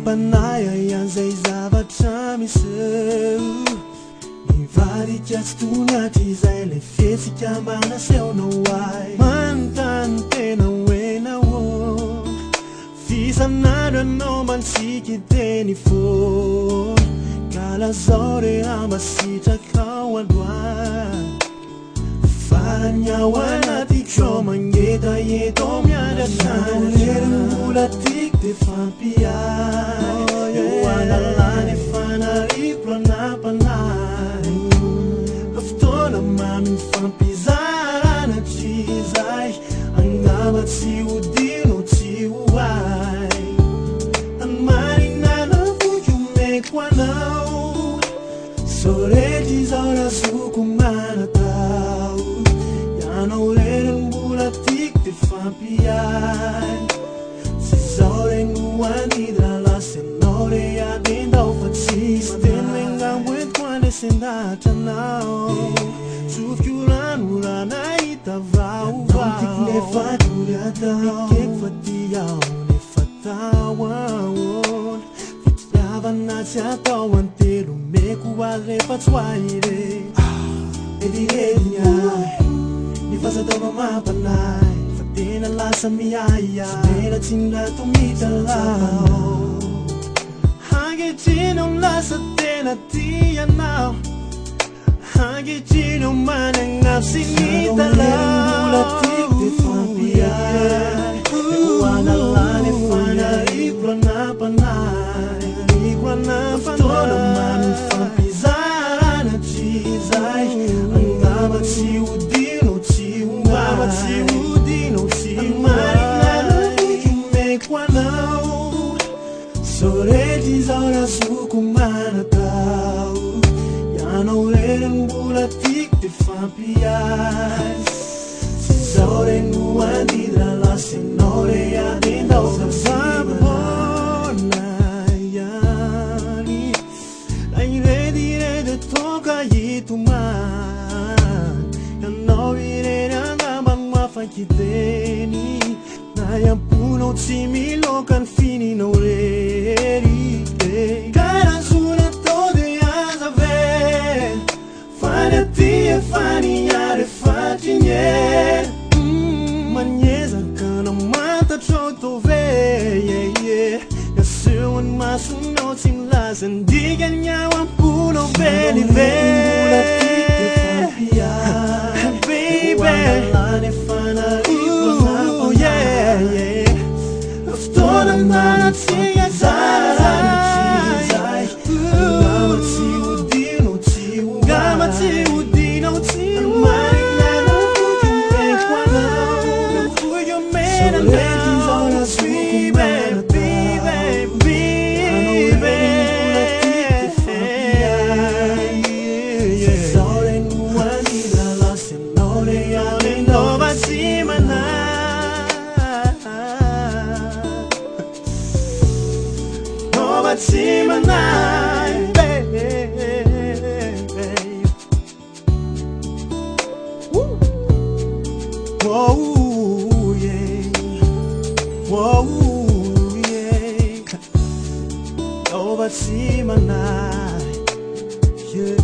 Panaya yang zava chamisu Invadi just do not desire face kamana sell no why Mantan tena wena wo Fisa nada no man siki teni fo Kala zore amasita kawadwa Faranya wana tikyo mangeta yeto miada shana Mulatik de fampiai Wana lani fana riplo na panai Aftona mami fampizara na chizai Angama si udino si uai Anmari nana fuju mekwanau Sore jizora sukumana tau Yano leren bulatik de fampiai Sore nguanidra la senore ya dentro fatsisten venga with quando senata now Sufjuran urana ita vau vau ne fatura da ke fatia ne fatawa won Fitava na chata wantero me kuale patswaire Edienya ni fasa tova mapanai Tena la samiaya Tena tinda tumita lao Hage tino la sa tena tia now Hage tino manang sinita lao Mula tik de fampia Ekuana la ne fana riplo na panay Riplo na panay mami fampizara na chizay Angamat si udino si ungamat si Sore jizora sukumana tau Yano leren bulatik de fampiai Sore nguanidra la senore ya dentro Sabona yani La dire de toka yituman Yano vire nangabang mafakiteni Nayang puno similo kan fini no reri Karan suna tode azave Fane tia fani yare fatinye Manyeza kana mata choto ve Yasuan masuno tim lasan Digan nyawan puno veni ve Baby Walane fana riplo Aftona mana tia zara Gama ti udino ti Gama ti udino ti Mari nana fuju mekwana Fuju mena now Sore nguanida la senore ya no vasimana baby. Whoa, yeah. Whoa, yeah. No, but see my night, yeah.